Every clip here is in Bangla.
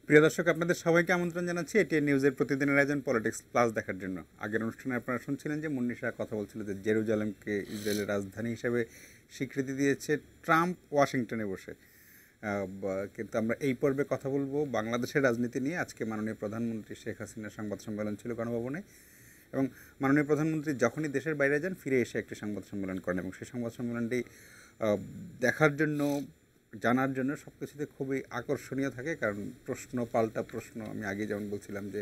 প্রিয় দর্শক, আপনাদের সবাইকে আমন্ত্রণ জানাচ্ছি এটিএন নিউজের প্রতিদিনের আয়োজন পলিটিক্স প্লাস দেখার জন্য। আগের অনুষ্ঠানে আপনারা শুনছিলেন যে মুন্নিশা কথা বলছিল যে জেরুজালেমকে ইসরায়েলের রাজধানী হিসেবে স্বীকৃতি দিয়েছে ট্রাম্প ওয়াশিংটনে বসে। কিন্তু আমরা এই পর্বে কথা বলবো বাংলাদেশের রাজনীতি নিয়ে। আজকে মাননীয় প্রধানমন্ত্রী শেখ হাসিনার সংবাদ সম্মেলন ছিল গণভবনে, এবং মাননীয় প্রধানমন্ত্রী যখনই দেশের বাইরে যান ফিরে এসে একটি সংবাদ সম্মেলন করেন, এবং সেই সংবাদ সম্মেলনটি দেখার জন্য, জানার জন্য সব কিছুতে খুবই আকর্ষণীয় থাকে। কারণ প্রশ্ন পাল্টা প্রশ্ন, আমি আগে যেমন বলছিলাম যে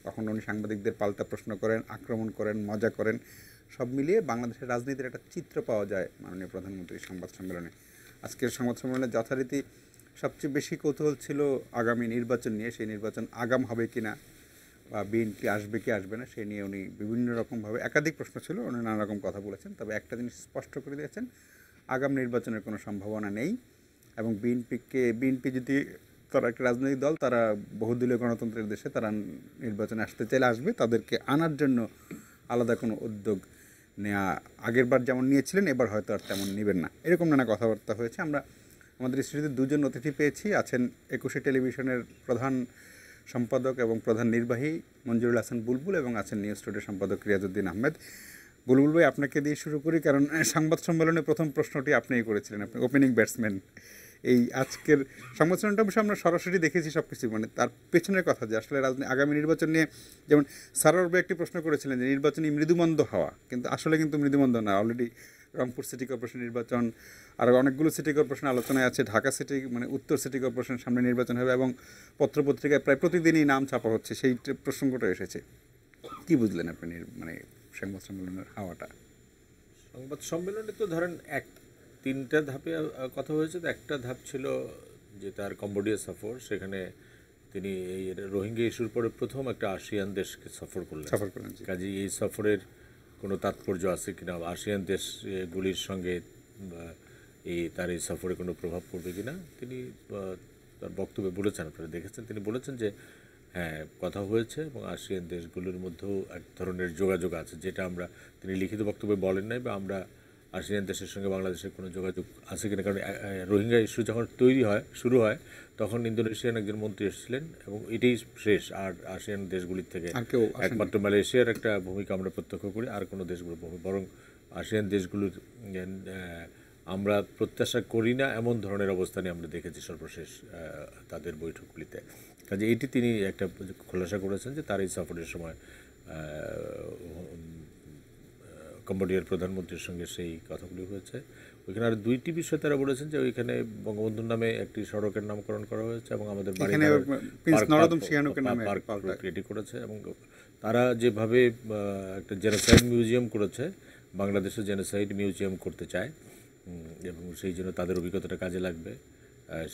তখন উনি সাংবাদিকদের পাল্টা প্রশ্ন করেন, আক্রমণ করেন, মজা করেন, সব মিলিয়ে বাংলাদেশের রাজনীতির একটা চিত্র পাওয়া যায় মাননীয় প্রধানমন্ত্রীর সংবাদ সম্মেলনে। আজকের সংবাদ সম্মেলনে যথারীতি সবচেয়ে বেশি কৌতূহল ছিল আগামী নির্বাচন নিয়ে। সেই নির্বাচন আগাম হবে কি না, বা বিএনপি আসবে কি আসবে না, সেই নিয়ে উনি বিভিন্ন রকমভাবে একাধিক প্রশ্ন ছিল, উনি নানা রকম কথা বলেছেন। তবে একটা জিনিস স্পষ্ট করে দিয়েছেন, আগাম নির্বাচনের কোনো সম্ভাবনা নেই। এবং বিএনপি যদি তারা একটা রাজনৈতিক দল, তারা বহুদলীয় গণতন্ত্রের দেশে, তারা নির্বাচনে আসতে চাইলে আসবে, তাদেরকে আনার জন্য আলাদা কোনো উদ্যোগ নেওয়া আগের বার যেমন নিয়েছিলেন এবার হয়তো আর তেমন নেবেন না, এরকম নানা কথাবার্তা হয়েছে। আমরা আমাদের স্টুডিওতে দুজন অতিথি পেয়েছি। আছেন 21 টেলিভিশনের প্রধান সম্পাদক এবং প্রধান নির্বাহী মঞ্জুরুল হাসান বুলবুল, এবং আছেন নিউজ টুডে সম্পাদক রিয়াজউদ্দিন আহমেদ। বুলবুল ভাই, আপনাকে দিয়ে শুরু করি, কারণ সংবাদ সম্মেলনে প্রথম প্রশ্নটি আপনিই করেছিলেন, আপনি ওপেনিং ব্যাটসম্যান। এই আজকের সংবাদ সম্মেলনটা অবশ্যই আমরা সরাসরি দেখেছি সব কিছু, মানে তার পেছনের কথা যে আসলে আগামী নির্বাচন নিয়ে, যেমন সারার ভাই একটি প্রশ্ন করেছিলেন যে নির্বাচনী মৃদুমন্দ হওয়া, কিন্তু আসলে কিন্তু মৃদুমন্দ না। অলরেডি রংপুর সিটি কর্পোরেশন নির্বাচন, আর অনেকগুলো সিটি কর্পোরেশন আলোচনায় আছে। ঢাকা সিটি, মানে উত্তর সিটি কর্পোরেশন সামনে নির্বাচন হবে, এবং পত্রপত্রিকায় প্রায় প্রতিদিনই নাম ছাপা হচ্ছে, সেই প্রসঙ্গটা এসেছে। কি বুঝলেন আপনি মানে সংবাদ সম্মেলনের হাওয়াটা? সংবাদ সম্মেলনে তো ধরেন তিনটা ধাপে কথা হয়েছে। তো একটা ধাপ ছিল যে তার কম্বোডিয়া সফর, সেখানে তিনি এই রোহিঙ্গা ইস্যুর পরে প্রথম একটা আসিয়ান দেশকে সফর করলেন। কাজেই এই সফরের কোনো তাৎপর্য আছে কিনা, আসিয়ান দেশগুলির সঙ্গে তার এই সফরে কোনো প্রভাব পড়বে কিনা তিনি তার বক্তব্যে বলেছেন, আপনারা দেখেছেন। তিনি বলেছেন যে হ্যাঁ, কথা হয়েছে এবং আসিয়ান দেশগুলোর মধ্যেও এক ধরনের যোগাযোগ আছে, যেটা আমরা, তিনি লিখিত বক্তব্যে বলেন নাই, বা আমরা আসিয়ান দেশের সঙ্গে বাংলাদেশের কোনো যোগাযোগ আছে কিনা। কারণ রোহিঙ্গা ইস্যু যখন শুরু হয় তখন ইন্দোনেশিয়ান একজন মন্ত্রী এসেছিলেন, এবং এটাই শেষ। আর আসিয়ান দেশগুলির থেকে একমাত্র মালয়েশিয়ার একটা ভূমিকা আমরা প্রত্যক্ষ করি, আর কোনো দেশগুলো বরং আসিয়ান দেশগুলোর আমরা প্রত্যাশা করি না এমন ধরনের অবস্থানে আমরা দেখেছি সর্বশেষ তাদের বৈঠকগুলিতে। কাজে এটি তিনি একটা খোলাসা করেছেন যে তার এই সফরের সময় কম্বোডিয়ার প্রধানমন্ত্রীর সঙ্গে সেই কথাগুলি হয়েছে। ওইখানে আর দুইটি বিষয় তারা বলেছেন যে ওইখানে বঙ্গবন্ধুর নামে একটি সড়কের নামকরণ করা হয়েছে, এবং আমাদের পার্ক রেডি করেছে, এবং তারা যেভাবে একটা জেনোসাইড মিউজিয়াম করেছে, বাংলাদেশে জেনোসাইড মিউজিয়াম করতে চায়, এবং সেই জন্য তাদের অভিজ্ঞতাটা কাজে লাগবে,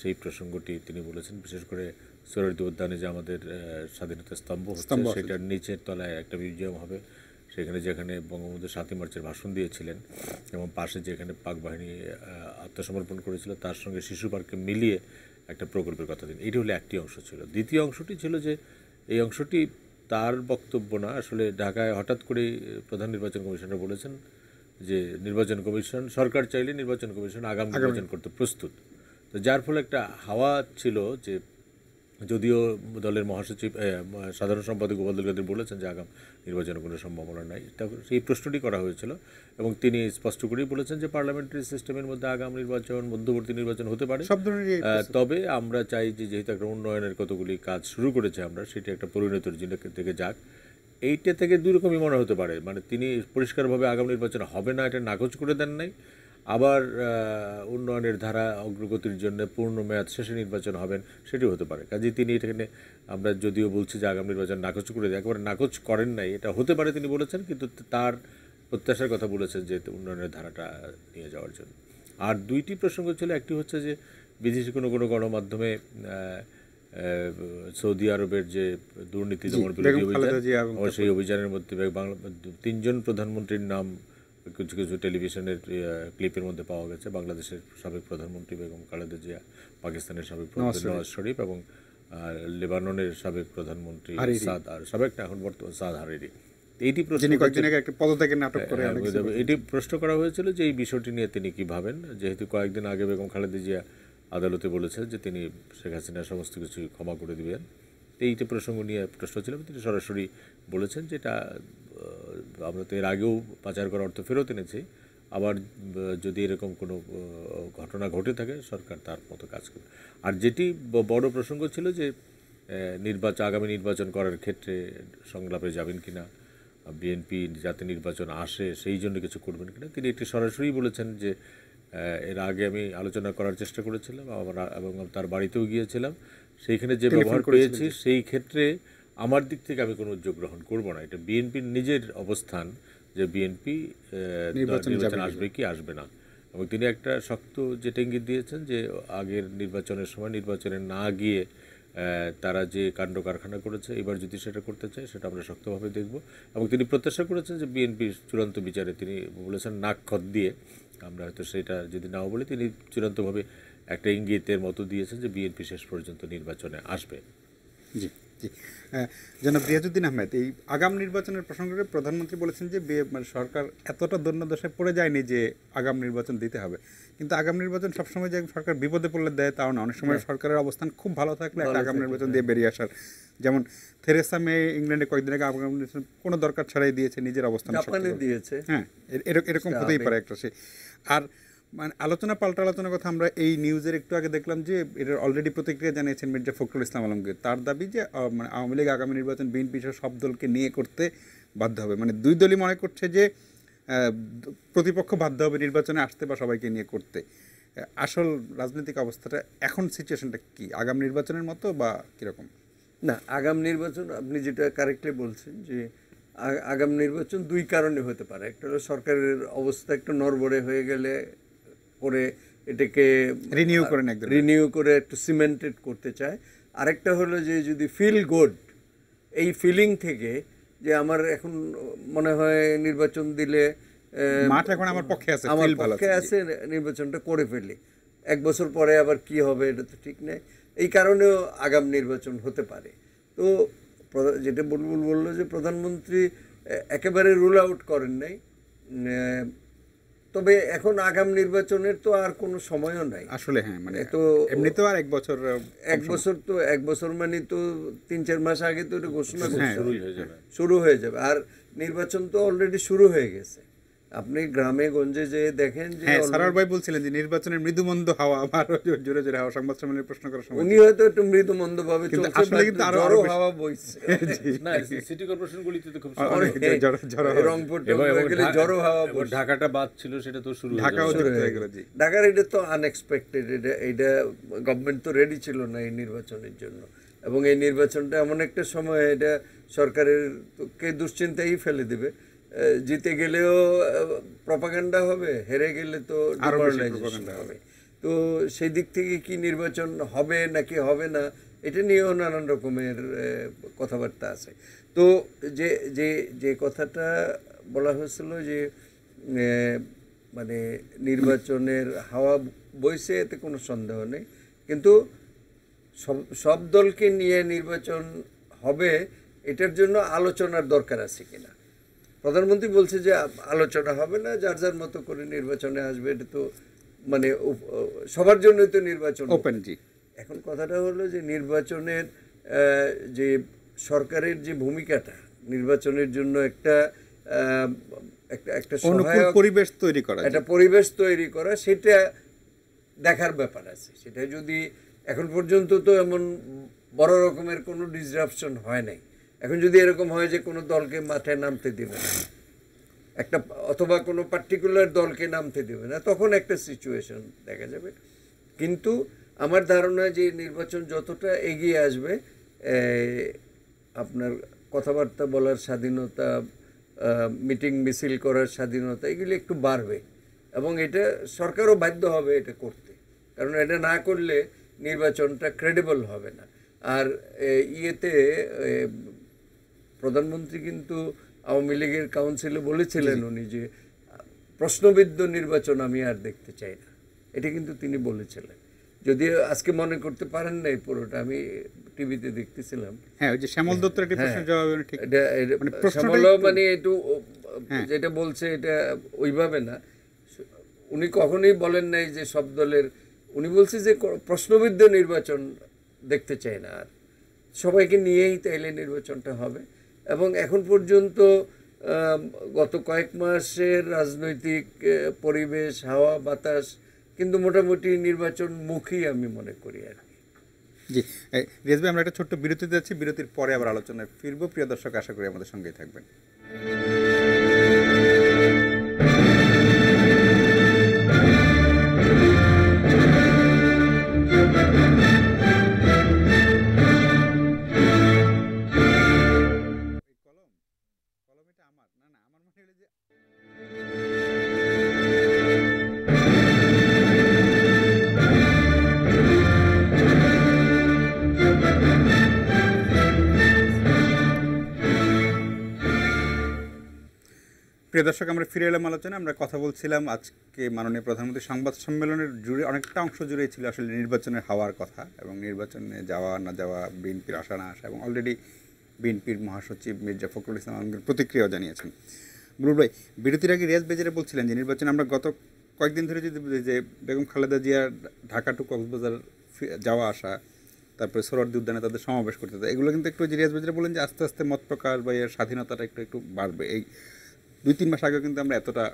সেই প্রসঙ্গটি তিনি বলেছেন। বিশেষ করে সোহরাওয়ার্দী উদ্যানে যে আমাদের স্বাধীনতা স্তম্ভ হচ্ছে, সেটার নিচের তলায় একটা মিউজিয়াম হবে, সেখানে যেখানে বঙ্গবন্ধু 7ই মার্চের ভাষণ দিয়েছিলেন, এবং পাশে যেখানে পাক বাহিনী আত্মসমর্পণ করেছিল তার সঙ্গে শিশু পার্ককে মিলিয়ে একটা প্রকল্পের কথা দিন। এটি হলো একটি অংশ ছিল। দ্বিতীয় অংশটি ছিল যে এই অংশটি তার বক্তব্য না, আসলে ঢাকায় হঠাৎ করেই প্রধান নির্বাচন কমিশনার বলেছেন যে নির্বাচন কমিশন, সরকার চাইলে নির্বাচন কমিশন আগাম নির্বাচন করতে প্রস্তুত। তো যার ফলে একটা হাওয়া ছিল যে, যদিও দলের মহাসচিব সাধারণ সম্পাদক ওবায়দুল কাদের বলেছেন যে আগাম নির্বাচনের কোনো সম্ভাবনা নাই, সেই প্রশ্নটি করা হয়েছিল, এবং তিনি স্পষ্ট করেই বলেছেন যে পার্লামেন্টারি সিস্টেমের মধ্যে আগাম নির্বাচন, মধ্যবর্তী নির্বাচন হতে পারে, তবে আমরা চাই যে যেহেতু একটা উন্নয়নের কতগুলি কাজ শুরু করেছে আমরা, সেটি একটা পরিণতির থেকে যাক। এইটা থেকে দুই রকমই মনে হতে পারে, মানে তিনি পরিষ্কারভাবে আগাম নির্বাচন হবে না এটা নাকচ করে দেন নাই, আবার উন্নয়নের ধারা অগ্রগতির জন্য পূর্ণ মেয়াদ শেষে নির্বাচন হবেন সেটিও হতে পারে। কাজেই তিনি এখানে, আমরা যদিও বলছি যে আগাম নির্বাচন নাকচ করে দেয়, একেবারে নাকচ করেন নাই, এটা হতে পারে তিনি বলেছেন, কিন্তু তার প্রত্যাশার কথা বলেছেন যে উন্নয়নের ধারাটা নিয়ে যাওয়ার জন্য। আর দুইটি প্রসঙ্গ ছিল, একটি হচ্ছে যে বিদেশি কোনো গণমাধ্যমে সৌদি আরবের যে দুর্নীতি দমন বিরোধী অভিযান, সেই অভিযানের মধ্যে তিনজন প্রধানমন্ত্রীর নাম কিছু কিছু টেলিভিশনের ক্লিপের মধ্যে পাওয়া গেছে। বাংলাদেশের সাবেক প্রধানমন্ত্রী বেগম খালেদা জিয়া, পাকিস্তানের সাবেক প্রধানমন্ত্রী নওয়াজ শরীফ, এবং লেবাননের সাবেক প্রধানমন্ত্রী সাবেক না, এখন বর্তমান সাদ হারিরি। এইটি প্রশ্ন করা হয়েছিল যে এই বিষয়টি নিয়ে তিনি কি ভাবেন, যেহেতু কয়েকদিন আগে বেগম খালেদা জিয়া আদালতে বলেছেন যে তিনি শেখ হাসিনা সমস্ত কিছু ক্ষমা করে দিবেন। এইটা প্রসঙ্গ নিয়ে প্রশ্ন ছিল, তিনি সরাসরি বলেছেন যে এটা আমরা তো এর আগেও পাচার করার অর্থ ফেরত এনেছি, আবার যদি এরকম কোনো ঘটনা ঘটে থাকে সরকার তার মতো কাজ করবে। আর যেটি বড় প্রসঙ্গ ছিল যে আগামী নির্বাচন করার ক্ষেত্রে সংলাপে যাবেন কিনা, বিএনপি যাতে নির্বাচন আসে সেই জন্য কিছু করবেন কিনা, তিনি একটি সরাসরি বলেছেন যে এর আগে আমি আলোচনা করার চেষ্টা করেছিলাম এবং তার বাড়িতেও গিয়েছিলাম, সেইখানে যে ব্যবহার পেয়েছি সেই ক্ষেত্রে আমার দিক থেকে আমি কোনো উদ্যোগ গ্রহণ করব না। এটা বিএনপির নিজের অবস্থান যে বিএনপি নির্বাচন আসবে কি আসবে না। এবং তিনি একটা শক্ত যেটা ইঙ্গিত দিয়েছেন যে আগের নির্বাচনের সময় নির্বাচনে না গিয়ে তারা যে কাণ্ড কারখানা করেছে এবার যদি সেটা করতে চায় সেটা আমরা শক্তভাবে দেখব। এবং তিনি প্রত্যাশা করেছেন যে বিএনপির চূড়ান্ত বিচারে, তিনি বলেছেন নাক খত দিয়ে, আমরা হয়তো সেটা যদি নাও বলি, তিনি চূড়ান্তভাবে একটা ইঙ্গিতের মতো দিয়েছেন যে বিএনপি শেষ পর্যন্ত নির্বাচনে আসবে। জি জি, জনাব রিয়াজউদ্দিন আহমেদ, এই আগাম নির্বাচনের প্রসঙ্গে প্রধানমন্ত্রী বলেছেন যে সরকার এতটা দৈন্যদশায় পড়ে যায়নি যে আগাম নির্বাচন দিতে হবে, কিন্তু আগাম নির্বাচন সবসময় যে সরকার বিপদে পড়লে দেয় তাও না, অনেক সময় সরকারের অবস্থান খুব ভালো থাকলে একটা আগাম নির্বাচন দিয়ে বেরিয়ে আসার, যেমন থেরেসা মে ইংল্যান্ডে কয়েকদিন আগে আগাম নির্বাচন কোনো দরকার ছাড়াই দিয়েছে নিজের অবস্থান দিয়েছে। হ্যাঁ, এরকম হতেই পারে একটা সে। আর মানে পাল্টা আলোচনার কথা আমরা এই নিউজের একটু আগে দেখলাম যে এটার অলরেডি প্রতিক্রিয়া জানিয়েছেন মির্জা ফখরুল ইসলাম আলমগীর। তার দাবি যে মানে আওয়ামী লীগ আগামী নির্বাচন বিএনপি সহ সব দলকে নিয়ে করতে বাধ্য হবে, মানে দুই দলই মনে করছে যে প্রতিপক্ষ বাধ্য হবে নির্বাচনে আসতে বা সবাইকে নিয়ে করতে। আসল রাজনৈতিক অবস্থাটা এখন সিচুয়েশনটা কি, আগাম নির্বাচনের মতো বা কীরকম? না, আগাম নির্বাচন আপনি যেটা কারেক্টলি বলছেন যে আগাম নির্বাচন দুই কারণে হতে পারে। একটা হলো সরকারের অবস্থা একটু নড়বড়ে হয়ে গেলে করে এটাকে রিনিউ করে একটু সিমেন্টেড করতে চায়। আরেকটা হলো যে যদি ফিল গুড, এই ফিলিং থেকে যে আমার এখন মনে হয় নির্বাচন দিলে মাঠ এখন আমার পক্ষে আছে, নির্বাচনটা করে ফেলি, এক বছর পরে আবার কি হবে এটা তো ঠিক নেই, এই কারণেও আগাম নির্বাচন হতে পারে। তো যেটা বুলবুল বললো যে প্রধানমন্ত্রী একেবারে রুল আউট করেন নাই, তবে এখন আগাম নির্বাচনের তো আর কোনো সময়ও নাই আসলে। হ্যাঁ, মানে তো এমনিতেও আর এক বছর মানে তো 3-4 মাস আগে তো এটা ঘোষণা শুরু হয়ে যাবে। আর নির্বাচন তো অলরেডি শুরু হয়ে গেছে। আপনি গ্রামে গঞ্জে যে দেখেন যে সারার ভাই বলছিলেন যে নির্বাচনের মৃদুমন্দ হাওয়া, আবার জোরে জোরে হাওয়া, সংবাদ সম্মেলনের প্রশ্ন করার সময় উনি হয়তো একটু মৃদুমন্দ ভাবে চলছে, আসলে কিন্তু আরো হাওয়া বইছে। না, সিটি কর্পোরেশন গুলিতে তো খুব রংপুর গেলে জড়ো হাওয়া, ঢাকাটা বাদ ছিল সেটা তো শুরু হয়ে গেল। ঢাকার এটা তো আনএক্সপেক্টেড, এটা গভর্নমেন্ট তো রেডি ছিল না এই নির্বাচনের জন্য। এবং এই নির্বাচনটা এমন একটা সময় এটা সরকারের কে দুশ্চিন্তায় ফেলে দেবে। জিতে গেলেও প্রপাগান্ডা হবে, হেরে গেলে তো ডিমোরালাইজেশন হবে। তো সেই দিক থেকে কি নির্বাচন হবে নাকি হবে না এটা নিয়েও নানান রকমের কথাবার্তা আছে। তো যে যে যে কথাটা বলা হয়েছিল যে মানে নির্বাচনের হাওয়া বইছে, এতে কোনো সন্দেহ নেই, কিন্তু সব দলকে নিয়ে নির্বাচন হবে এটার জন্য আলোচনার দরকার আছে কিনা। প্রধানমন্ত্রী বলছে যে আলোচনা হবে না, যার যার মতো করে নির্বাচনে আসবে, এটা তো মানে সবার জন্যই তো নির্বাচন ওপেন। এখন কথাটা হলো যে নির্বাচনের যে সরকারের যে ভূমিকাটা নির্বাচনের জন্য একটা সহায়ক পরিবেশ তৈরি করা, সেটা দেখার ব্যাপার আছে। সেটা যদি এখন পর্যন্ত তো এমন বড় রকমের কোনো ডিসরাপশন হয় নাই। এখন যদি এরকম হয় যে কোনো দলকে মাঠে নামতে দেবে না, একটা অথবা কোনো পার্টিকুলার দলকে নামতে দেবে না, তখন একটা সিচুয়েশন দেখা যাবে। কিন্তু আমার ধারণা যে নির্বাচন যতটা এগিয়ে আসবে, আপনার কথাবার্তা বলার স্বাধীনতা, মিটিং মিছিল করার স্বাধীনতা, এগুলি একটু বাড়বে। এবং এটা সরকারও বাধ্য হবে এটা করতে, কারণ এটা না করলে নির্বাচনটা ক্রেডিবল হবে না। আর ইয়েতে প্রধানমন্ত্রী কিন্তু আওয়ামী লীগের কাউন্সিলে বলেছিলেন উনি যে প্রশ্নবিদ্ধ নির্বাচন আমি আর দেখতে চাই না, এটা কিন্তু তিনি বলেছিলেন। যদিও আজকে মনে করতে পারেন নাই পুরোটা, আমি টিভিতে দেখতেছিলাম। হ্যাঁ, ওই যে শ্যামল দত্তের একটা প্রশ্নের জবাব, ঠিক মানে একটু যেটা বলছে এটা ওইভাবে না। উনি কখনোই বলেন নাই যে সব দলের উনি বলছে যে প্রশ্নবিদ্ধ নির্বাচন দেখতে চায় না, আর সবাইকে নিয়েই তাইলে নির্বাচনটা হবে। এবং এখন পর্যন্ত গত কয়েক মাসের রাজনৈতিক পরিবেশ, হাওয়া বাতাস কিন্তু মোটামুটি নির্বাচনমুখী আমি মনে করি আর কি। জি রিয়াজ ভাই, আমরা একটা ছোট্ট বিরতিতে যাচ্ছি, বিরতির পরে আবার আলোচনায় ফিরবো। প্রিয় দর্শক, আশা করি আমাদের সঙ্গেই থাকবেন। কলম এটা আমার না, না আমার মনে হলো যে প্রিয় দর্শক, আমরা ফিরে এলাম আলোচনা। আমরা কথা বলছিলাম আজকে মাননীয় প্রধানমন্ত্রী সংবাদ সম্মেলনের জুড়ে অনেকটা অংশ জুড়েই ছিল আসলে নির্বাচনের হওয়ার কথা এবং নির্বাচনে যাওয়া না যাওয়া, বিএনপির আসা না আসা, এবং অলরেডি বিএনপির মহাসচিব মির্জা ফখরুল ইসলাম আলমগীর প্রতিক্রিয়াও জানিয়েছেন। বুলবুল ভাই, বিরতির আগে রিয়াজ বেজারে বলছিলেন যে নির্বাচন আমরা গত কয়েকদিন ধরে যদি বলি যে বেগম খালেদা জিয়ার ঢাকা টু কক্সবাজার যাওয়া আসা, তারপরে সোহরাওয়ার্দী উদ্যানে তাদের সমাবেশ করতে, এগুলো কিন্তু একটু রিয়াজ বেজারে বলেন যে আস্তে আস্তে মত প্রকাশ বা এর স্বাধীনতাটা একটু একটু বাড়বে। এই 2-3 মাস আগে কিন্তু আমরা এতটা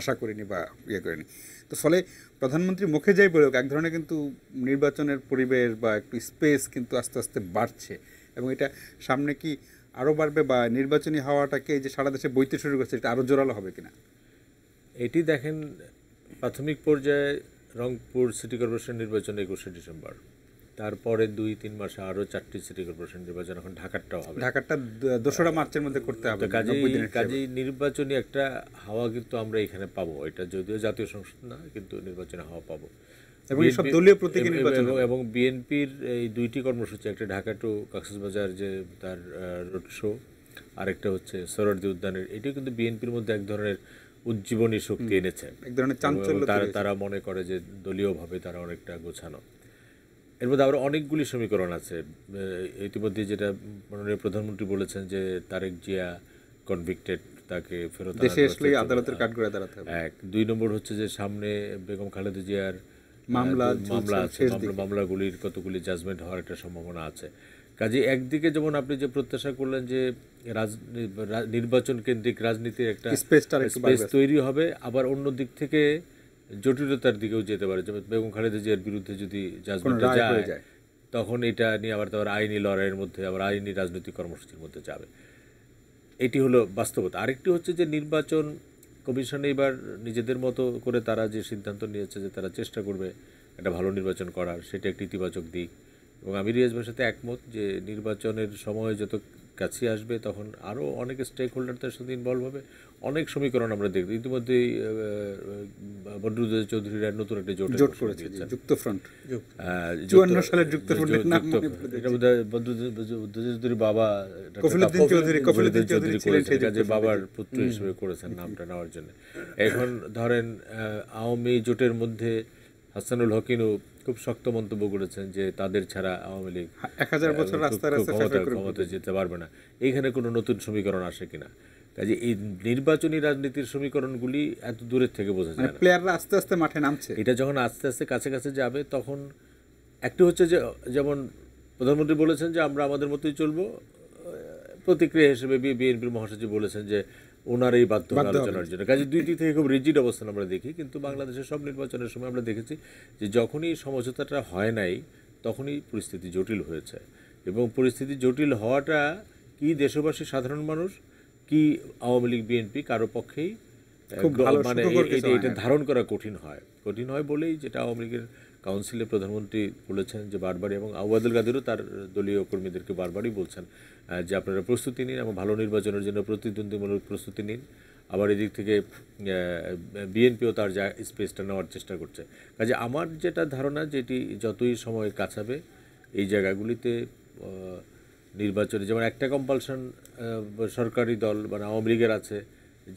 আশা করিনি বা করিনি। তো ফলে প্রধানমন্ত্রী মুখে যাই বলুক, এক ধরনের কিন্তু নির্বাচনের পরিবেশ বা একটু স্পেস কিন্তু আস্তে আস্তে বাড়ছে, এবং এটা সামনে কি আরও বাড়বে বা নির্বাচনী হাওয়াটাকে এই যে সারা দেশে বইতে শুরু করছে এটা আরও জোরালো হবে কিনা? এটি দেখেন, প্রাথমিক পর্যায়ে রংপুর সিটি কর্পোরেশন নির্বাচন 21শে ডিসেম্বর, তারপরে 2-3 মাসে আরও 4টি সিটি কর্পোরেশন নির্বাচন, এখন ঢাকারটাও হবে। ঢাকারটা 2রা মার্চের মধ্যে করতে হবে। কাজেই নির্বাচনী একটা হাওয়া কিন্তু আমরা এখানে পাবো। এটা যদিও জাতীয় সংসদ না, কিন্তু নির্বাচনী হাওয়া পাবো। এবং সব দলীয় প্রতীকে নির্বাচন এবং বিএনপির এই 2টি কর্মসূচি, একটা ঢাকা টু কক্সবাজার যে তার রোড শো, আরেকটা হচ্ছে সোহরাওয়ার্দী উদ্যানের, এটিও কিন্তু বিএনপির মধ্যে এক ধরনের উজ্জীবনী শক্তি এনেছে। এক ধরনের চাঞ্চল্য, তারা মনে করে যে দলীয়ভাবে তারা অনেকটা গোছানো। এর মধ্যে আরও অনেকগুলি সমীকরণ আছে। ইতিমধ্যে যেটা মাননীয় প্রধানমন্ত্রী বলেছেন যে তারেক জিয়া কনভিক্টেড, তাকে ফেরত দেশে আসলে আদালতের কাঠগড়ায় দাঁড়াতে হবে। 2 নম্বর হচ্ছে যে সামনে বেগম খালেদা জিয়ার মামলা আছে, মামলাগুলির কতগুলি জাজমেন্ট হওয়ার একটা সম্ভাবনা আছে। কাজে একদিকে যেমন আপনি যে প্রত্যাশা করলেন যে নির্বাচন কেন্দ্রিক রাজনীতির একটা স্পেস তৈরি হবে, আবার অন্য দিক থেকে জটিলতার দিকেও যেতে পারে। যেমন বেগম খালেদা জিয়ার বিরুদ্ধে যদি জাজমেন্টে যায়, তখন এটা নিয়ে আবার আইনি লড়াইয়ের মধ্যে, আবার আইনি রাজনৈতিক কর্মসূচির মধ্যে যাবে। এটি হলো বাস্তবতা। আরেকটি হচ্ছে যে নির্বাচন কমিশন এবার নিজেদের মতো করে তারা যে সিদ্ধান্ত নিয়েছে যে তারা চেষ্টা করবে একটা ভালো নির্বাচন করার, সেটা একটি ইতিবাচক দিক। এবং আমি রিয়াজ ভাইয়ের সাথে একমত যে নির্বাচনের সময় যত কাছে আসবে তখন আরও অনেক স্টেক হোল্ডারদের সাথে ইনভলভ হবে, অনেক সমীকরণ আমরা দেখব। ইতিমধ্যেই বদরুদ্দোজা চৌধুরীরা নতুন একটা জোট করেছে, যুক্তফ্রন্ট। 54 সালের যুক্তফ্রন্টের নাম এটা বোধহয় বদরুদ্দোজা চৌধুরীর বাবা কফিলুদ্দিন চৌধুরী করেছেন, কাজে বাবার পুত্র হিসেবে করেছেন নামটা নেওয়ার জন্য। এখন ধরেন আওয়ামী জোটের মধ্যে হাসানুল হকিনও খুব শক্ত মন্তব্য করেছেন যে তাদের ছাড়া আওয়ামী লীগ 1000 বছর ক্ষমতায় যেতে পারবে না। এইখানে কোনো নতুন সমীকরণ আসে কিনা? কাজে এই নির্বাচনী রাজনীতির সমীকরণগুলি এত দূরের থেকে বোঝা যায় না। প্লেয়াররা আস্তে আস্তে মাঠে নামছে। এটা যখন আস্তে আস্তে কাছে কাছে যাবে, তখন একটি হচ্ছে যে যেমন প্রধানমন্ত্রী বলেছেন যে আমরা আমাদের মতোই চলবো, প্রতিক্রিয়া হিসেবে বিএনপির মহাসচিব বলেছেন যে ওনারই বাধ্য আলোচনার জন্য। কাজে 2টি থেকে খুব রিজিড অবস্থান আমরা দেখি। কিন্তু বাংলাদেশের সব নির্বাচনের সময় আমরা দেখেছি যে যখনই সমঝোতাটা হয় নাই, তখনই পরিস্থিতি জটিল হয়েছে। এবং পরিস্থিতি জটিল হওয়াটা কি দেশবাসী, সাধারণ মানুষ, কি আওয়ামী লীগ বিএনপি কারো পক্ষেই মানে এটা ধারণ করা কঠিন হয় বলেই যেটা আওয়ামী লীগের কাউন্সিলে প্রধানমন্ত্রী বলেছেন যে বারবারই, এবং আওয়াদুল কাদেরও তার দলীয় কর্মীদেরকে বারবারই বলছেন যে আপনারা প্রস্তুতি নিন এবং ভালো নির্বাচনের জন্য প্রতিদ্বন্দ্বীমূলক প্রস্তুতি নিন। আবার এদিক থেকে বিএনপিও তার স্পেসটা নেওয়ার চেষ্টা করছে। কাজে আমার যেটা ধারণা, যেটি যতই সময় কাছাবে এই জায়গাগুলিতে নির্বাচনে, যেমন একটা কম্পালশন সরকারি দল মানে আওয়ামী লীগের আছে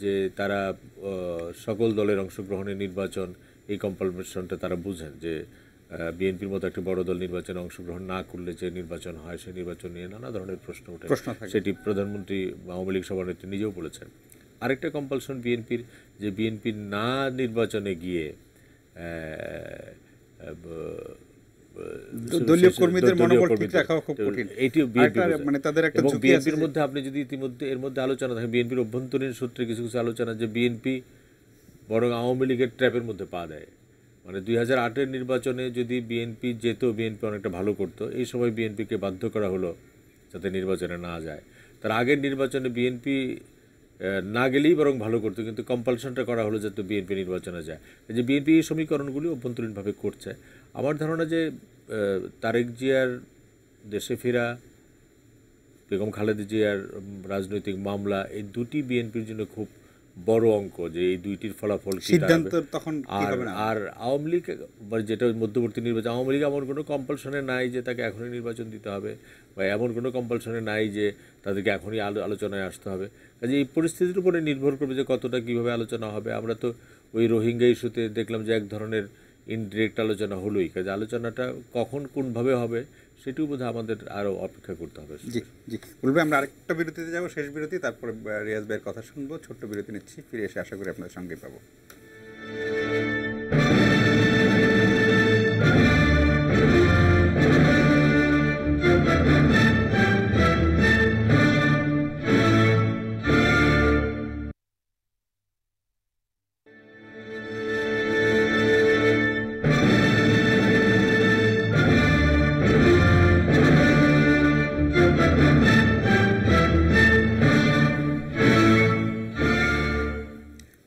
যে তারা সকল দলের অংশগ্রহণের নির্বাচন, এই কম্পালশনটা তারা বুঝেন যে বিএনপির মতো একটা বড় দল নির্বাচনে অংশগ্রহণ না করলে যে নির্বাচন হয়, সেই নির্বাচন নিয়ে নানা ধরনের প্রশ্ন ওঠে। সেটি প্রধানমন্ত্রী আওয়ামী লীগ সভানেত্রী নিজেও বলেছেন। আরেকটা কম্পালশন বিএনপির, যে বিএনপি না নির্বাচনে গিয়ে দলীয় কর্মীদের মনোবল ঠিক রাখাও খুব কঠিন। মানে তাদের একটা এবং ঝুঁকি আছে বিএনপির মধ্যে আপনি যদি ইতিমধ্যে এর মধ্যে আলোচনা থাকে, বিএনপির অভ্যন্তরীণ সূত্রে কিছু কিছু আলোচনা যে বিএনপি বরং আওয়ামী লীগের ট্র্যাপের মধ্যে পা দেয়। মানে 2008-এর নির্বাচনে যদি বিএনপি যেত, বিএনপি অনেকটা ভালো করতো, এই সময় বিএনপিকে বাধ্য করা হলো যাতে নির্বাচনে না যায়। তার আগের নির্বাচনে বিএনপি না গেলেই বরং ভালো করতো, কিন্তু কম্পালশনটা করা হলো যাতে বিএনপি নির্বাচনে যায়। এই যে বিএনপি এই সমীকরণগুলি অভ্যন্তরীণভাবে করছে। আমার ধারণা যে তারেক জিয়ার দেশে ফেরা, বেগম খালেদা জিয়ার রাজনৈতিক মামলা, এই দুটি বিএনপির জন্য খুব বড় অঙ্ক, যে এই দুইটির ফলাফল কি সিদ্ধান্ত তখন কি আর হবে না। আর আওয়ামী লীগ যেটা মধ্যবর্তী নির্বাচন, আওয়ামী লীগ এমন কোনো কম্পালশনে নাই যে তাকে এখনই নির্বাচন দিতে হবে, বা এমন কোনো কম্পালশনে নাই যে তাদেরকে এখনই আলোচনায় আসতে হবে। কাজে এই পরিস্থিতির উপরে নির্ভর করবে যে কতটা কীভাবে আলোচনা হবে। আমরা তো ওই রোহিঙ্গা ইস্যুতে দেখলাম যে এক ধরনের ইনডিরেক্ট আলোচনা হলোই। কাজে আলোচনাটা কখন কোনভাবে হবে সেটিও বোধহয় আমাদের আরও অপেক্ষা করতে হবে। জি জি, বলবে আমরা আরেকটা বিরতিতে যাব, শেষ বিরতি, তারপরে রিয়াজ ভাইয়ের কথা শুনবো। ছোট্ট বিরতি নিচ্ছি, ফিরে এসে আশা করি আপনাদের সঙ্গে পাবো।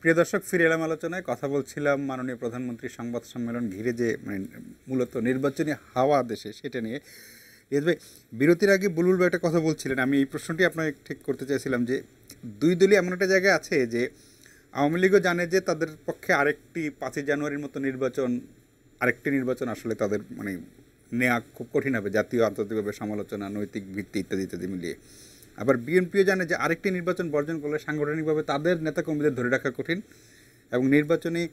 প্রিয় দর্শক, ফিরে এলাম আলোচনায়। কথা বলছিলাম মাননীয় প্রধানমন্ত্রীর সংবাদ সম্মেলন ঘিরে যে মানে মূলত নির্বাচনী হাওয়া দেশে, সেটা নিয়ে। রিয়াজ ভাই, বিরতির আগে বুলবুল ভাই একটা কথা বলছিলেন, আমি এই প্রশ্নটি আপনাকে ঠিক করতে চাইছিলাম যে দুই দলই এমন একটা জায়গায় আছে যে আওয়ামী লীগও জানে যে তাদের পক্ষে আরেকটি 5ই জানুয়ারির মতো আরেকটি নির্বাচন আসলে তাদের মানে নেওয়া খুব কঠিন হবে, জাতীয় আন্তর্জাতিকভাবে সমালোচনা, নৈতিক ভিত্তি ইত্যাদি ইত্যাদি মিলিয়ে। আবার বিএনপিও জানে যে আরেকটি নির্বাচন বর্জন করলে সাংগঠনিকভাবে তাদের নেতাকর্মীদের ধরে রাখা কঠিন এবং নির্বাচনী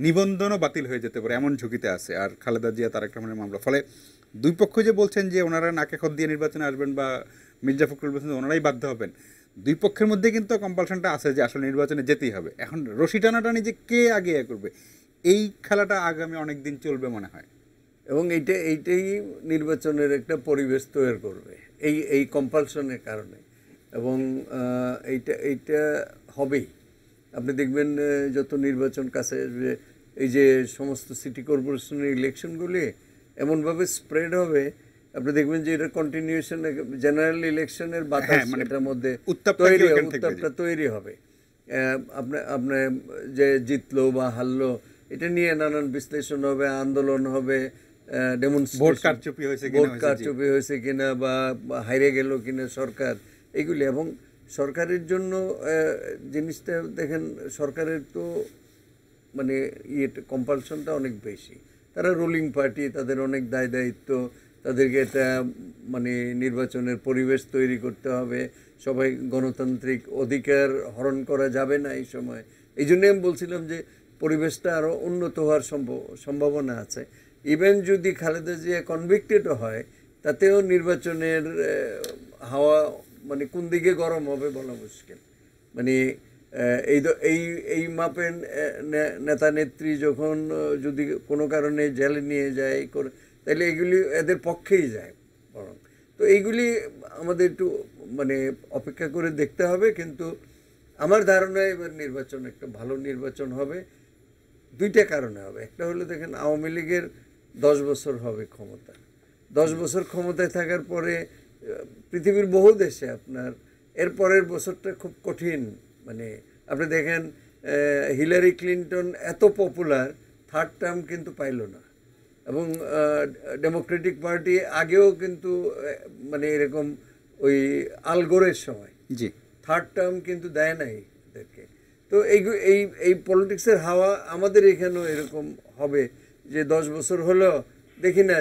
নিবন্ধনও বাতিল হয়ে যেতে পারে, এমন ঝুঁকিতে আছে। আর খালেদা জিয়া, তারেক রহমানের মামলা, ফলে দুই পক্ষ যে বলছেন যে ওনারা নাকে খত দিয়ে নির্বাচনে আসবেন বা মির্জা ফখরুল বলছেন ওনারাই বাধ্য হবেন, দুই পক্ষের মধ্যে কিন্তু কম্পালশনটা আছে যে আসলে নির্বাচনে যেতেই হবে। এখন রশি টানাটানি যে কে আগে করবে, এই খেলাটা আগামী অনেক দিন চলবে মনে হয়। এবং এইটাই নির্বাচনের একটা পরিবেশ তৈরি করবে এই কম্পালশনের কারণে। এবং এইটা হবেই। আপনি দেখবেন যত নির্বাচন কাছে আসবে, এই যে সমস্ত সিটি কর্পোরেশনের ইলেকশনগুলি এমনভাবে স্প্রেড হবে, আপনি দেখবেন যে এটা কন্টিনিউশন জেনারেল ইলেকশনের বাতাস এটার মধ্যে উত্তাপটা তৈরি হবে। আপনার যে জিতলো বা হারলো এটা নিয়ে নানান বিশ্লেষণ হবে, আন্দোলন হবে, ভোট কারচুপি হয়েছে কিনা বা হাইরে গেল কিনা সরকার, এগুলি। এবং সরকারের জন্য জিনিসটা দেখেন, সরকারের তো মানে কম্পালশনটা অনেক বেশি। তারা রুলিং পার্টি, তাদের অনেক দায় দায়িত্ব, তাদেরকে একটা মানে নির্বাচনের পরিবেশ তৈরি করতে হবে। সবাই গণতান্ত্রিক অধিকার হরণ করা যাবে না এই সময়। এই জন্যে আমি বলছিলাম যে পরিবেশটা আরও উন্নত হওয়ার সম্ভাবনা আছে। ইভেন যদি খালেদা জিয়া কনভিক্টেডও হয়, তাতেও নির্বাচনের হাওয়া মানে কোন দিকে গরম হবে বলা মুশকিল। মানে এই মাপের নেতা নেত্রী যখন যদি কোনো কারণে জেলে নিয়ে যায় তাহলে এগুলি এদের পক্ষেই যায় বরং। তো এইগুলি আমাদের একটু মানে অপেক্ষা করে দেখতে হবে। কিন্তু আমার ধারণা এবার নির্বাচন একটা ভালো নির্বাচন হবে, দুইটা কারণে হবে। একটা হলো দেখেন, আওয়ামী লীগের 10 বছর হবে ক্ষমতা। 10 বছর ক্ষমতায় থাকার পরে পৃথিবীর বহু দেশে আপনার এর পরের বছরটা খুব কঠিন। মানে আপনি দেখেন হিলারি ক্লিন্টন এত পপুলার, 3rd টার্ম কিন্তু পাইল না। এবং ডেমোক্রেটিক পার্টি আগেও কিন্তু মানে এরকম ওই আল গোরের সময় 3rd টার্ম কিন্তু দেয় নাই এদেরকে। তো এই পলিটিক্সের হাওয়া আমাদের এখানেও এরকম হবে যে 10 বছর হলো, দেখি না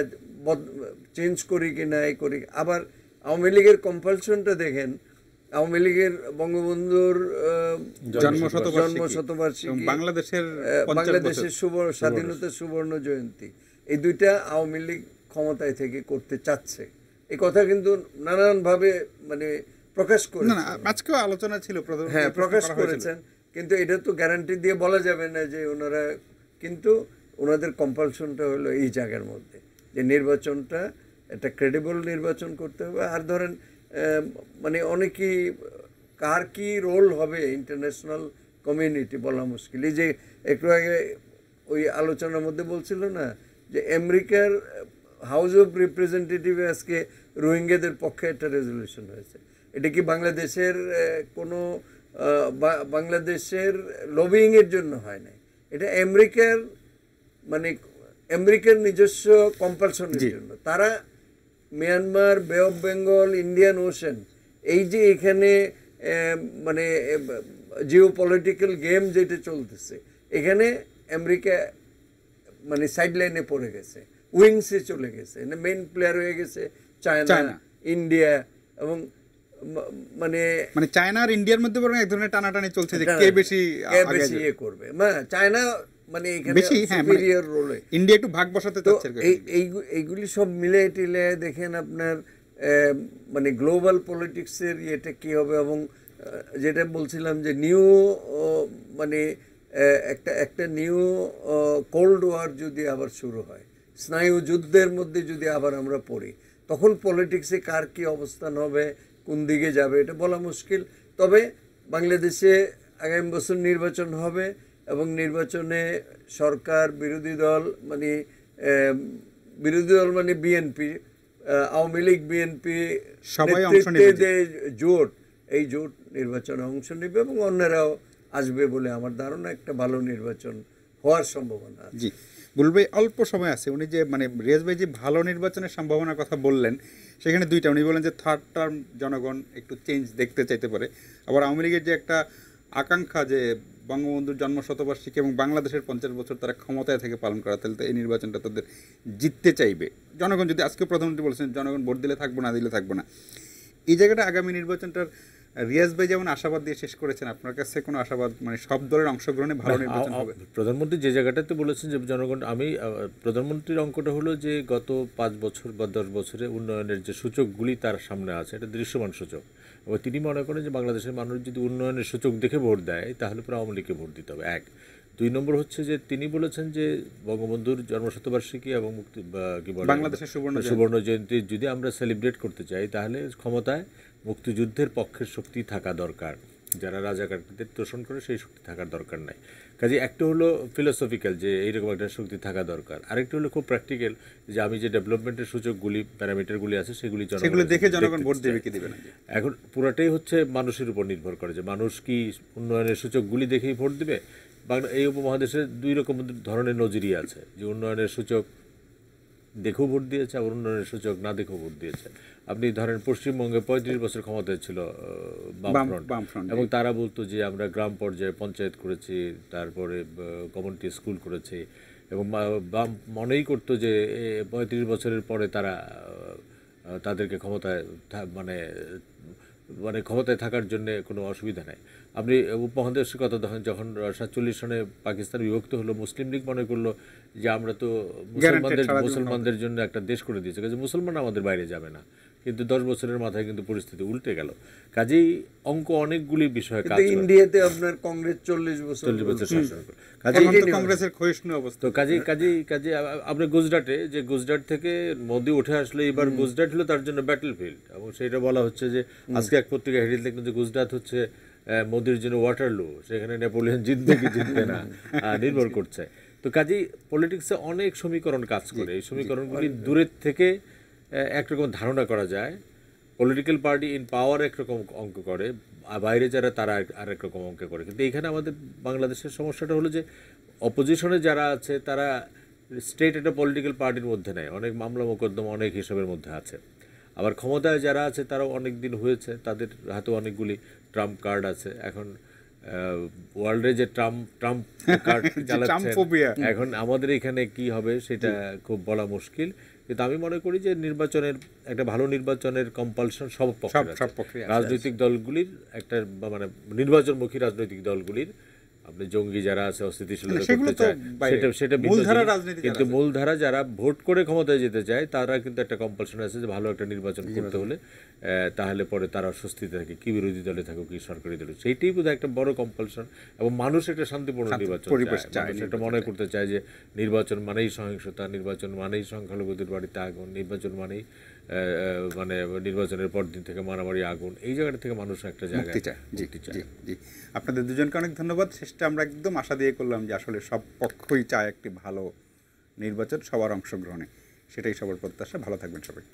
চেঞ্জ করি কি না এই করি। আবার আওয়ামী লীগের কম্পালশনটা দেখেন, আওয়ামী লীগের বঙ্গবন্ধুর জন্মশতবার্ষিকী, বাংলাদেশের স্বাধীনতার সুবর্ণ জয়ন্তী, এই দুইটা আওয়ামী লীগ ক্ষমতায় থেকে করতে চাচ্ছে। এই কথা কিন্তু নানানভাবে মানে প্রকাশ করেছেন, আজকেও আলোচনা ছিল, প্রকাশ করেছেন। কিন্তু এটা তো গ্যারান্টি দিয়ে বলা যাবে না যে ওনারা, কিন্তু ওনাদের কম্পালশনটা হলো এই জায়গার মধ্যে, যে নির্বাচনটা একটা ক্রেডিবল নির্বাচন করতে হবে। আর ধরেন মানে অনেকেই কার কি রোল হবে ইন্টারন্যাশনাল কমিউনিটি বলা মুশকিল। এই যে একটু আগে ওই আলোচনার মধ্যে বলছিল না যে আমেরিকার হাউস অফ রিপ্রেজেন্টেটিভ আজকে রোহিঙ্গাদের পক্ষে একটা রেজলিউশন হয়েছে। এটা কি বাংলাদেশের কোনো বাংলাদেশের লবিংয়ের জন্য হয় নাই, এটা আমেরিকার মানে আমেরিকার নিজস্ব কম্পালশনের জন্য। তারা মিয়ানমার, বে অফ বেঙ্গল, ইন্ডিয়ান ওশেন, এই যে এখানে মানে জিও পলিটিক্যাল গেম যেটা চলতেছে, এখানে আমেরিকা মানে সাইড লাইনে পড়ে গেছে, উইংসে চলে গেছে, মেইন প্লেয়ার হয়ে গেছে চায়না, ইন্ডিয়া। এবং মানে মানে চায়না আর ইন্ডিয়ার মধ্যে বরং এক ধরনের টানাটানি চলছে যে কে বেশি ইয়ে করবে। চায়না মানে এখানে সুপিরিয়র রোলে, ইন্ডিয়া একটু ভাগ বসাতে চাচ্ছে। এইগুলি সব মিলে টিলে দেখেন আপনার মানে গ্লোবাল পলিটিক্সের ইয়েটা কী হবে। এবং যেটা বলছিলাম যে নিউ মানে একটা নিউ কোল্ড ওয়ার যদি আবার শুরু হয়, স্নায়ু যুদ্ধের মধ্যে যদি আবার আমরা পড়ি, তখন পলিটিক্সে কার কী অবস্থান হবে, কোন দিকে যাবে, এটা বলা মুশকিল। তবে বাংলাদেশে আগামী বছর নির্বাচন হবে এবং নির্বাচনে সরকার, বিরোধী দল মানে বিএনপি, আওয়ামী লীগ, বিএনপি নেতৃত্বে জোট, এই জোট নির্বাচনে অংশ নেবে এবং অন্যরাও আসবে বলে আমার ধারণা। একটা ভালো নির্বাচন হওয়ার সম্ভাবনা আছে। জি, বলবে অল্প সময় আছে। উনি যে মানে রিয়াজ ভাই যে ভালো নির্বাচনের সম্ভাবনার কথা বললেন, সেখানে দুইটা। উনি বলেন যে থার্ড টার্ম জনগণ একটু চেঞ্জ দেখতে চাইতে পারে। আবার আওয়ামী লীগের যে একটা আকাঙ্ক্ষা যে বঙ্গবন্ধুর জন্মশতবার্ষিকী এবং বাংলাদেশের 50 বছর তারা ক্ষমতায় থেকে পালন করা, তাহলে তো এই নির্বাচনটা তাদের জিততে চাইবে জনগণ। যদি আজকে প্রধানমন্ত্রী বলেছেন জনগণ ভোট দিলে থাকবো, না দিলে থাকবো না, এই জায়গাটা আগামী নির্বাচনটার রিয়াজ ভাই যেমন আশাবাদ দিয়ে শেষ করেছেন, আপনার কাছে কোনো আশাবাদ মানে সব দলের অংশগ্রহণে ভালো নির্বাচন হবে? প্রধানমন্ত্রী যে জায়গাটাতে বলেছেন যে জনগণ, আমি প্রধানমন্ত্রীর অঙ্কটা হলো যে গত 5 বছর বা 10 বছরে উন্নয়নের যে সূচকগুলি তার সামনে আছে, এটা দৃশ্যমান সূচক। এবং তিনি মনে করেন যে বাংলাদেশের মানুষ যদি উন্নয়নের সূচক দেখে ভোট দেয়, তাহলে পুরো আওয়ামী লীগকে ভোট দিতে হবে। 1 2 নম্বর হচ্ছে যে তিনি বলেছেন যে বঙ্গবন্ধুর জন্মশতবার্ষিকী এবং মুক্তি কি বলে বাংলাদেশের সুবর্ণ জয়ন্তী যদি আমরা সেলিব্রেট করতে চাই, তাহলে ক্ষমতায় মুক্তিযুদ্ধের পক্ষের শক্তি থাকা দরকার। যারা রাজাকারদের তোষণ করে সেই শক্তি থাকার দরকার নাই। কাজে একটা হলো ফিলোসফিক্যাল যে এইরকম একটা শক্তি থাকা দরকার, আরেকটা হলো খুব প্র্যাকটিক্যাল যে আমি যে ডেভেলপমেন্টের সূচকগুলি, প্যারামিটারগুলি আছে সেগুলি দেখে জনগণ ভোট দেবে কি দেবে না। এখন পুরাটাই হচ্ছে মানুষের উপর নির্ভর করে যে মানুষ কি উন্নয়নের সূচকগুলি দেখেই ভোট দেবে। এই উপমহাদেশের 2 রকম ধরনের নজিরই আছে, যে উন্নয়নের সূচক দেখেও ভোট দিয়েছে, আবার উন্নয়নের সূচক না দেখেও ভোট দিয়েছে। আপনি ধরেন পশ্চিমবঙ্গে 35 বছর ক্ষমতায় ছিল বামফ্রন্ট, এবং তারা বলতো যে আমরা গ্রাম পর্যায়ে পঞ্চায়েত করেছি, তারপরে কমিউনিটি স্কুল করেছি, এবং বাম মনেই করতো যে 35 বছরের পরে তারা তাদেরকে ক্ষমতায় মানে ক্ষমতায় থাকার জন্য কোনো অসুবিধা নাই। আপনি উপমহাদেশের কথা দেখেন, যখন 47 সনে পাকিস্তান বিভক্ত হলো, মুসলিম লীগ মনে করলো যে আমরা তো মুসলমানদের জন্য একটা দেশ করে দিয়েছি, কাজে মুসলমান আমাদের বাইরে যাবে না। কিন্তু 10 বছরের মাথায় কিন্তু পরিস্থিতি উল্টে গেল। কাজেই অঙ্ক অনেকগুলি বিষয়ে কাজ। ইন্ডিয়াতে আপনার কংগ্রেস 40 বছর শাসন করে, কংগ্রেসের ক্ষয়িষ্ণু অবস্থা। কাজে আপনি গুজরাট থেকে মোদি উঠে আসলে, এবার গুজরাট হলো তার জন্য ব্যাটল ফিল্ড। এবং সেটা বলা হচ্ছে যে আজকে এক পত্রিকা হেডিং দেখলেন যে গুজরাট হচ্ছে মোদির জন্য ওয়াটারলু, সেখানে নেপোলিয়ন জিতবে কি জিতবে না নির্ভর করছে। তো কাজেই পলিটিক্সে অনেক সমীকরণ কাজ করে। এই সমীকরণগুলি দূরের থেকে একরকম ধারণা করা যায়। পলিটিক্যাল পার্টি ইন পাওয়ার একরকম অঙ্ক করে, বাইরে যারা তারা আরেক রকম অঙ্ক করে। কিন্তু এখানে আমাদের বাংলাদেশের সমস্যাটা হলো যে অপোজিশনে যারা আছে তারা স্টেট একটা পলিটিক্যাল পার্টির মধ্যে নেয়, অনেক মামলা মোকদ্দমা অনেক হিসাবের মধ্যে আছে। আবার ক্ষমতায় যারা আছে তারাও অনেক দিন হয়েছে, তাদের হাতে অনেকগুলি ট্রাম্প কার্ড আছে। এখন ওয়ার্ল্ডে যে ট্রাম্প কার্ড চালাচ্ছেন, এখন আমাদের এখানে কি হবে সেটা খুব বলা মুশকিল। কিন্তু আমি মনে করি যে নির্বাচনের একটা ভালো নির্বাচনের কম্পালশন সব পক্ষে, রাজনৈতিক দলগুলির একটা মানে নির্বাচনমুখী রাজনৈতিক দলগুলির আপনি জঙ্গি যারা আছে অস্থিতিশীলতা না, সেগুলো করতে তো চায় বাইরে। সেটা ভিন্ন মূলধারা জিনিস। রাজনীতি যারা কিন্তু আছে। মূলধারা যারা ভোট করে ক্ষমতায় যেতে চায় তারা কিন্তু একটা কম্পালশন আছে যে ভালো একটা নির্বাচন করতে হলে তাহলে পরে তারা স্বস্তিতে থাকে, কি বিরোধী দলে থাকুক কি সরকারি দলে, সেইটাই বোধহয় একটা বড় কম্পালশন। এবং মানুষ একটা শান্তিপূর্ণ নির্বাচন পরিবেশ চায়, চায়, মানুষ এটা মনে করতে চায় যে নির্বাচন মানেই সহিংসতা, নির্বাচন মানেই সংখ্যালঘুদের বাড়িতে আগুন, নির্বাচন মানেই মানে নির্বাচনের পর দিন থেকে মারামারি আগুন, এই জায়গাটা থেকে মানুষ একটা জায়গায় মুক্তি চায়। জি মুক্তি চায়। জি জি, আপনাদের দুজনকে অনেক ধন্যবাদ। শেষটা আমরা একদম আশা দিয়ে করলাম যে আসলে সব পক্ষই চায় একটি ভালো নির্বাচন সবার অংশগ্রহণে, সেটাই সবার প্রত্যাশা। ভালো থাকবেন সবাই।